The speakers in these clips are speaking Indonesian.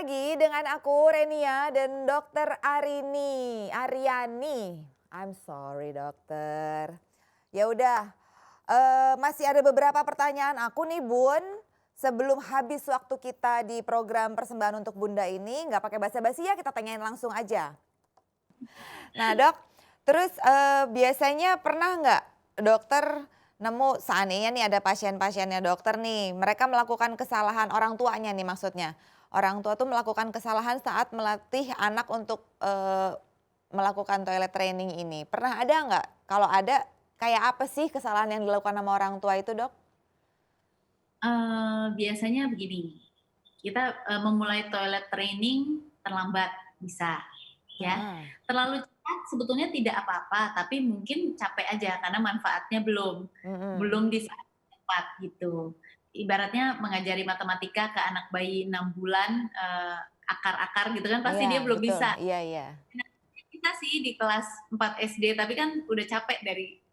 lagi dengan aku Renia dan Dokter Aryani. I'm sorry dokter. Ya udah, masih ada beberapa pertanyaan aku nih Bun. Sebelum habis waktu kita di program persembahan untuk Bunda ini, nggak pakai basa-basi ya, kita tanyain langsung aja. Nah dok, terus biasanya pernah nggak dokter nemu seandainya nih ada pasien-pasiennya dokter nih, mereka melakukan kesalahan orang tuanya nih maksudnya. Orang tua tuh melakukan kesalahan saat melatih anak untuk melakukan toilet training ini. Pernah ada nggak? Kalau ada, kayak apa sih kesalahan yang dilakukan sama orang tua itu dok? Biasanya begini, kita, memulai toilet training terlambat bisa, ya. Heeh. Terlalu cepat sebetulnya tidak apa-apa, tapi mungkin capek aja karena manfaatnya belum Mhm. belum di saat yang tepat gitu. Ibaratnya mengajari matematika ke anak bayi 6 bulan, akar-akar gitu kan pasti Iya dia belum betul, bisa. iya iya. Nah, kita sih di kelas 4 SD, tapi kan udah capek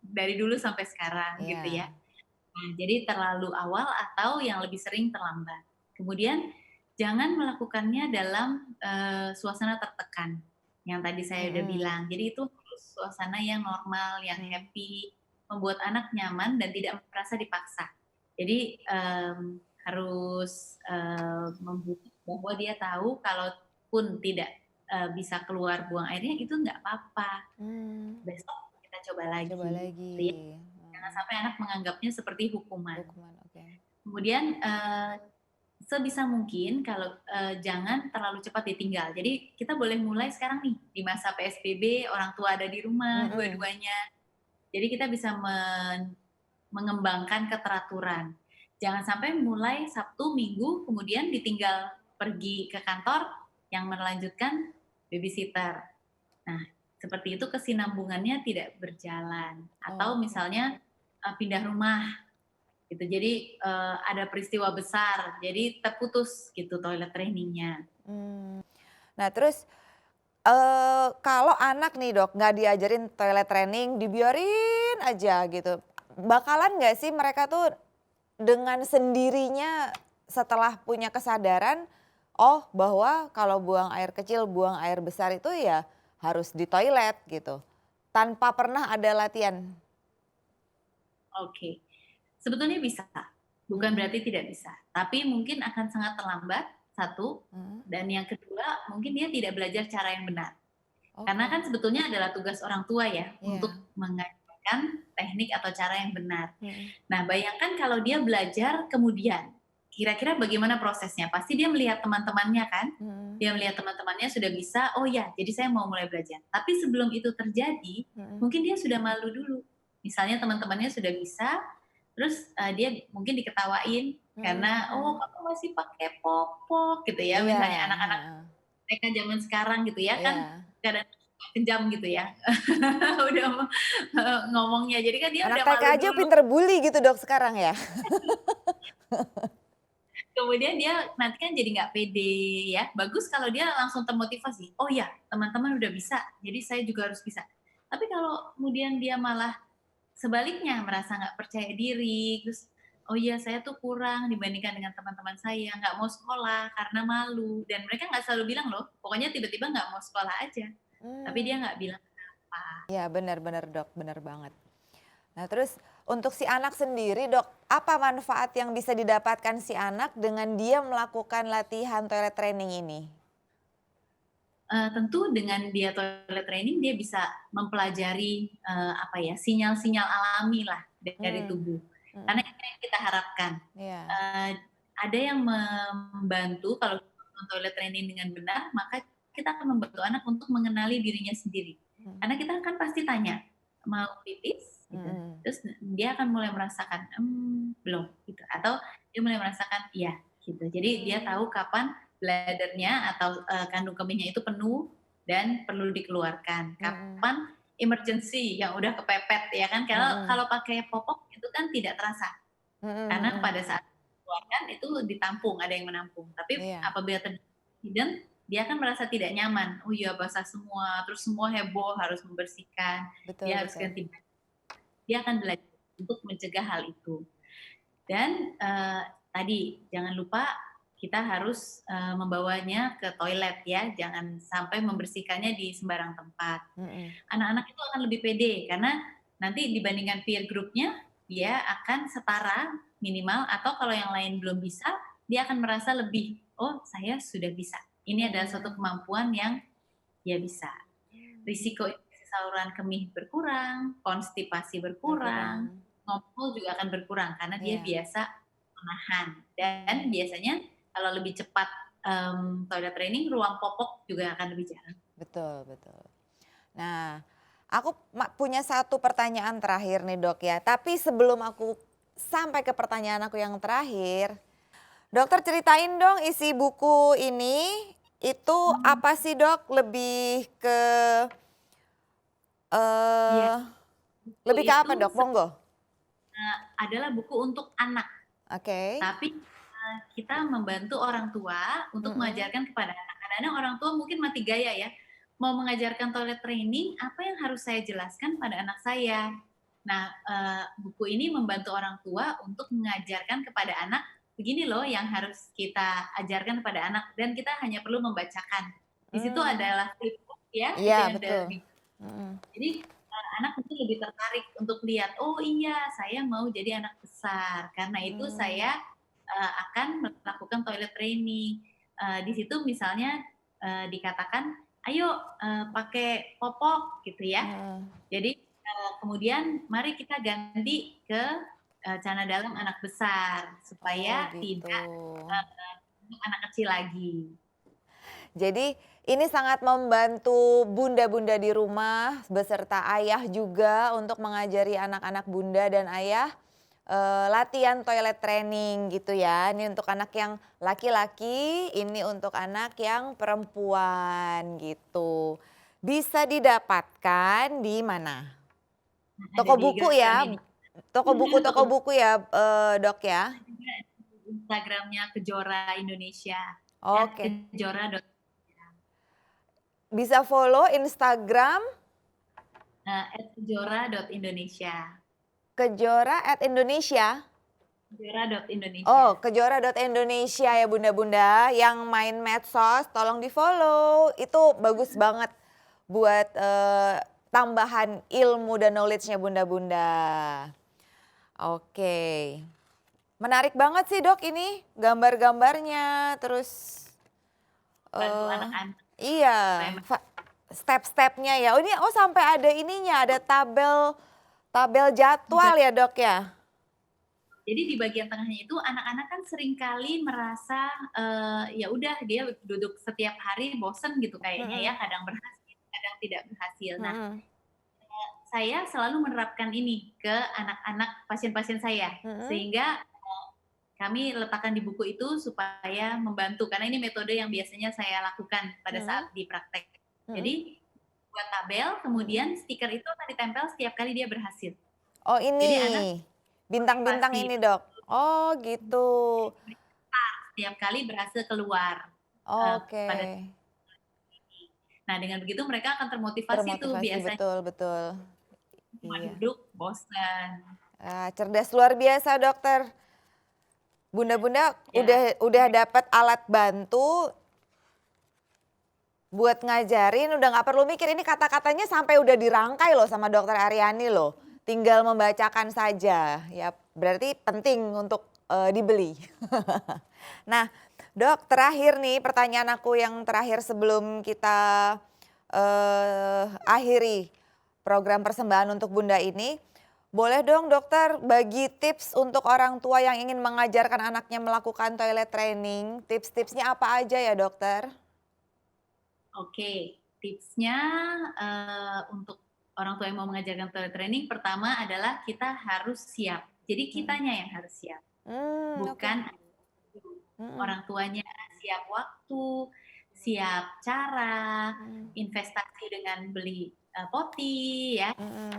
dari dulu sampai sekarang gitu ya. Iya. Nah, jadi terlalu awal atau yang lebih sering terlambat. Kemudian jangan melakukannya dalam, suasana tertekan, yang tadi saya udah Mhm. bilang. Jadi itu harus suasana yang normal, yang Mhm. happy, membuat anak nyaman dan tidak merasa dipaksa. Jadi, harus, membuat bahwa dia tahu kalaupun tidak, bisa keluar buang airnya itu nggak apa-apa, Mmm. besok kita coba Coba lagi, gitu ya. lagi. Jangan sampai anak menganggapnya seperti hukuman. Hukuman, oke. Kemudian, sebisa mungkin kalau, jangan terlalu cepat ditinggal. Jadi kita boleh mulai sekarang nih, di masa PSBB, orang tua ada di rumah Mhm. dua-duanya. Jadi kita bisa mengembangkan keteraturan. Jangan sampai mulai Sabtu, Minggu, kemudian ditinggal pergi ke kantor yang melanjutkan babysitter. Nah, seperti itu kesinambungannya tidak berjalan. Atau Oke. misalnya, pindah rumah gitu. Jadi, ada peristiwa besar, jadi terputus gitu toilet training-nya. Mmm. Nah terus, kalau anak nih Dok, nggak diajarin toilet training, dibiarin aja gitu, bakalan nggak sih mereka tuh dengan sendirinya setelah punya kesadaran, oh bahwa kalau buang air kecil, buang air besar itu ya harus di toilet gitu, tanpa pernah ada latihan? Oke. Sebetulnya bisa, bukan Mhm. berarti tidak bisa, tapi mungkin akan sangat terlambat, satu, Mhm. dan yang kedua mungkin dia tidak belajar cara yang benar. Karena Oke. kan sebetulnya adalah tugas orang tua ya, Iya. untuk mengajarkan teknik atau cara yang benar. Mhm. Nah, bayangkan kalau dia belajar kemudian, kira-kira bagaimana prosesnya? Pasti dia melihat teman-temannya kan? Mhm. Dia melihat teman-temannya sudah bisa, "Oh ya, jadi saya mau mulai belajar." Tapi sebelum itu terjadi, Mhm. mungkin dia sudah malu dulu. Misalnya teman-temannya sudah bisa, terus, dia mungkin diketawain Mhm. karena, "Oh, Mhm. kamu masih pakai popok," gitu ya, Iya, misalnya anak-anak heeh. TK zaman sekarang gitu ya, kan Iya. kadang kejam gitu ya, udah ngomongnya. Jadi kan dia Anak udah TK malu aja dulu. pinter bully gitu Dok sekarang ya? Kemudian dia nanti kan jadi nggak pede ya. Bagus kalau dia langsung termotivasi, "Oh ya, teman-teman udah bisa, jadi saya juga harus bisa." Tapi kalau kemudian dia malah sebaliknya merasa nggak percaya diri, terus, "Oh iya saya tuh kurang dibandingkan dengan teman-teman saya, nggak mau sekolah karena malu." Dan mereka nggak selalu bilang loh, pokoknya tiba-tiba nggak mau sekolah aja, tapi dia Mmm. nggak bilang kenapa. Iya bener bener Dok, bener banget. Nah terus untuk si anak sendiri Dok, apa manfaat yang bisa didapatkan si anak dengan dia melakukan latihan toilet training ini? Tentu dengan dia toilet training dia bisa mempelajari, apa ya, sinyal-sinyal alami lah dari Mmm. tubuh. Karena Mhm. itu yang kita harapkan. Iya. Eee, ada yang membantu kalau toilet training dengan benar, maka kita akan membantu anak untuk mengenali dirinya sendiri. Mhm. Karena kita kan pasti tanya, "Mau pipis?" Gitu. Mhm. Terus dia akan mulai merasakan, belum," gitu. Atau dia mulai merasakan, "Iya," gitu. Jadi dia Mmm. tahu kapan bladder-nya atau, kandung kemihnya itu penuh dan perlu dikeluarkan. Mhm. Kapan emergency yang udah kepepet ya kan, kalau Mhm. kalau pakai popok itu kan tidak terasa, Mhm karena mhm. pada saat dikeluarkan itu ditampung, ada yang menampung. Tapi Iya, apabila terjadi insiden, dia akan merasa tidak nyaman, "Oh iya basah semua," terus semua heboh harus membersihkan, betul dia harus betul. ganti baju. Dia akan belajar untuk mencegah hal itu. Dan, tadi jangan lupa kita harus membawanya ke toilet ya, jangan sampai membersihkannya di sembarang tempat. Mm-mm. Anak-anak itu akan lebih pede karena nanti dibandingkan peer group-nya, dia akan setara minimal atau kalau yang lain belum bisa, dia akan merasa lebih, oh saya sudah bisa. Ini adalah suatu kemampuan yang dia bisa. Risiko infeksi saluran kemih berkurang, konstipasi berkurang, ngompol juga akan berkurang karena dia Iya. biasa menahan. Dan biasanya kalau lebih cepat toilet training, ruang popok juga akan lebih jarang. Betul, betul. Nah, aku punya satu pertanyaan terakhir nih dok ya. Tapi sebelum aku sampai ke pertanyaan aku yang terakhir, dokter ceritain dong isi buku ini itu apa sih dok? Lebih ke Ya, lebih ke apa itu dok? Monggo. adalah buku untuk anak. Oke. Tapi kita membantu orang tua untuk mengajarkan kepada anak. Kadang-kadang orang tua mungkin mati gaya ya, mau mengajarkan toilet training, apa yang harus saya jelaskan pada anak saya? Nah, buku ini membantu orang tua untuk mengajarkan kepada anak, begini loh yang harus kita ajarkan kepada anak, dan kita hanya perlu membacakan. Di situ adalah flipbook ya, itu Iya yang betul. jadi anak mungkin lebih tertarik untuk lihat, oh iya saya mau jadi anak besar, karena itu saya akan melakukan toilet training. Di situ misalnya dikatakan, ayo pakai popok gitu ya. Jadi kemudian mari kita ganti ke celana dalam anak besar supaya gitu. tidak anak kecil lagi. Jadi ini sangat membantu bunda-bunda di rumah beserta ayah juga untuk mengajari anak-anak bunda dan ayah latihan toilet training gitu ya. Ini untuk anak yang laki-laki, ini untuk anak yang perempuan gitu. Bisa didapatkan di mana? Toko buku ya, toko buku ya dok ya. Instagramnya Kejora Indonesia. Oke. Kejora. Bisa follow Instagram @kejora.indonesia. Kejora@Indonesia. Kejora.indonesia. Oh, kejora.indonesia ya bunda-bunda yang main medsos tolong di follow, itu bagus banget buat tambahan ilmu dan knowledge-nya bunda-bunda. Oke, menarik banget sih dok ini gambar-gambarnya terus Bantu anak-anak. iya step-stepnya ya. Oh ini sampai ada ininya, ada tabel jadwal ya dok ya. Jadi di bagian tengahnya itu anak-anak kan seringkali merasa ya udah dia duduk setiap hari bosen gitu kayaknya ya, kadang berhasil, kadang tidak berhasil. Nah, saya selalu menerapkan ini ke anak-anak pasien-pasien saya, sehingga kami letakkan di buku itu supaya membantu, karena ini metode yang biasanya saya lakukan pada saat di praktek. Jadi buat tabel, kemudian stiker itu akan ditempel setiap kali dia berhasil. Oh ini, jadi anak bintang-bintang ini dok. Oh gitu. Setiap kali berhasil keluar. Oke. Nah dengan begitu mereka akan termotivasi tuh biasanya. Betul. Cuma duduk bosan. Cerdas luar biasa dokter. Bunda-bunda udah dapat alat bantu buat ngajarin, udah nggak perlu mikir, ini kata-katanya sampai udah dirangkai loh sama dokter Aryani loh. Tinggal membacakan saja, ya berarti penting untuk dibeli. Nah dok, terakhir nih pertanyaan aku yang terakhir sebelum kita akhiri program persembahan untuk bunda ini. Boleh dong dokter bagi tips untuk orang tua yang ingin mengajarkan anaknya melakukan toilet training. Tips-tipsnya apa aja ya dokter? Oke, tipsnya untuk orang tua yang mau mengajarkan toilet training, pertama adalah kita harus siap. Jadi kitanya yang harus siap, bukan orang tuanya. Siap waktu, siap cara, investasi dengan beli poti ya.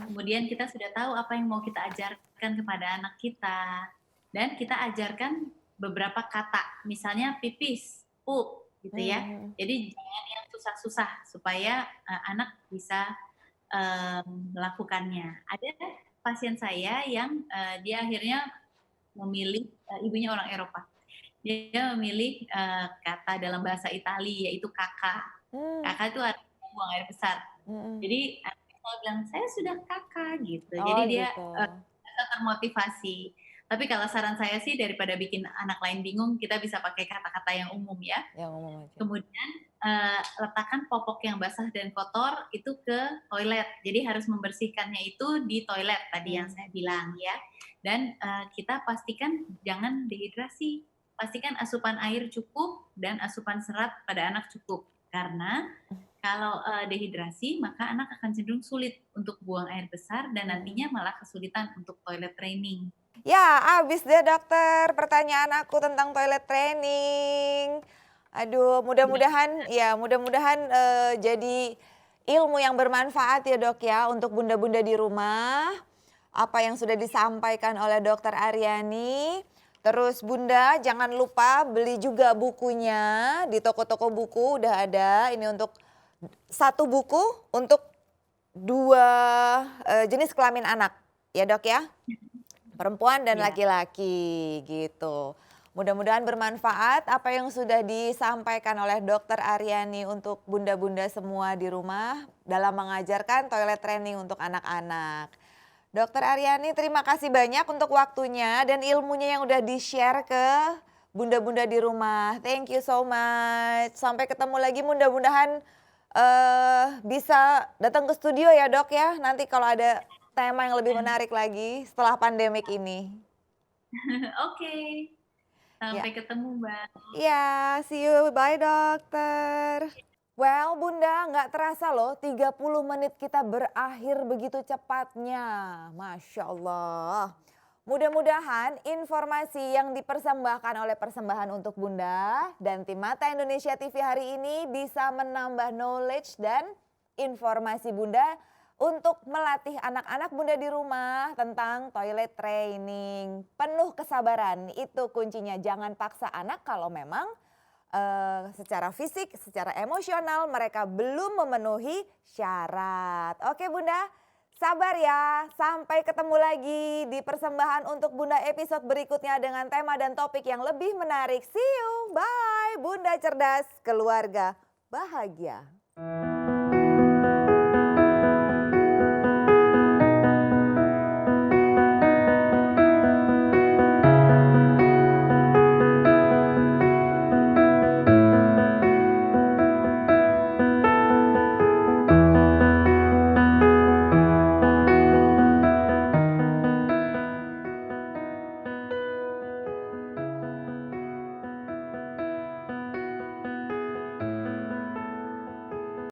Kemudian kita sudah tahu apa yang mau kita ajarkan kepada anak kita, dan kita ajarkan beberapa kata, misalnya pipis, pup gitu ya. Jadi jangan yang susah-susah supaya anak bisa melakukannya. Ada pasien saya yang dia akhirnya memilih ibunya orang Eropa. Dia memilih, kata dalam bahasa Italia yaitu kakak. Mmm, Kakak itu artinya buang air besar. mhm. Jadi anaknya selalu bilang, "Saya sudah kakak," gitu. Oh Jadi dia, gitu, merasa termotivasi. Tapi kalau saran saya sih daripada bikin anak lain bingung, kita bisa pakai kata-kata yang umum ya. yang umum aja. Kemudian, letakkan popok yang basah dan kotor itu ke toilet. Jadi harus membersihkannya itu di toilet tadi yang Mmm, saya bilang ya. Dan, kita pastikan jangan dehidrasi. Pastikan asupan air cukup dan asupan serat pada anak cukup. Karena kalau, dehidrasi maka anak akan cenderung sulit untuk buang air besar dan mhm. nantinya malah kesulitan untuk toilet training. Ya, habis deh dokter pertanyaan aku tentang toilet training. Aduh, Iya. mudah-mudahan, jadi ilmu yang bermanfaat ya Dok ya untuk bunda-bunda di rumah. Apa yang sudah disampaikan oleh Dokter Aryani. Terus Bunda jangan lupa beli juga bukunya di toko-toko buku udah ada. Ini untuk satu buku untuk 2 jenis kelamin anak ya Dok ya? Perempuan dan Iya. laki-laki gitu. Mudah-mudahan bermanfaat apa yang sudah disampaikan oleh Dokter Aryani untuk bunda-bunda semua di rumah dalam mengajarkan toilet training untuk anak-anak. Dokter Aryani terima kasih banyak untuk waktunya dan ilmunya yang udah di-share ke bunda-bunda di rumah. Thank you so much. Sampai ketemu lagi mudah-mudahan bisa datang ke studio ya Dok ya. Nanti kalau ada tema yang lebih menarik lagi setelah pandemik ini. Oke, Ya, sampai ketemu, Mbak. ya, see you. Bye dokter. Well Bunda, nggak terasa loh 30 menit kita berakhir begitu cepatnya. Masya Allah. Mudah-mudahan informasi yang dipersembahkan oleh Persembahan untuk Bunda dan tim Mata Indonesia TV hari ini bisa menambah knowledge dan informasi Bunda untuk melatih anak-anak Bunda di rumah tentang toilet training. Penuh kesabaran, itu kuncinya. Jangan paksa anak kalau memang secara fisik, secara emosional mereka belum memenuhi syarat. Oke Bunda, sabar ya. Sampai ketemu lagi di persembahan untuk Bunda episode berikutnya dengan tema dan topik yang lebih menarik. See you, bye. Bunda cerdas, keluarga bahagia.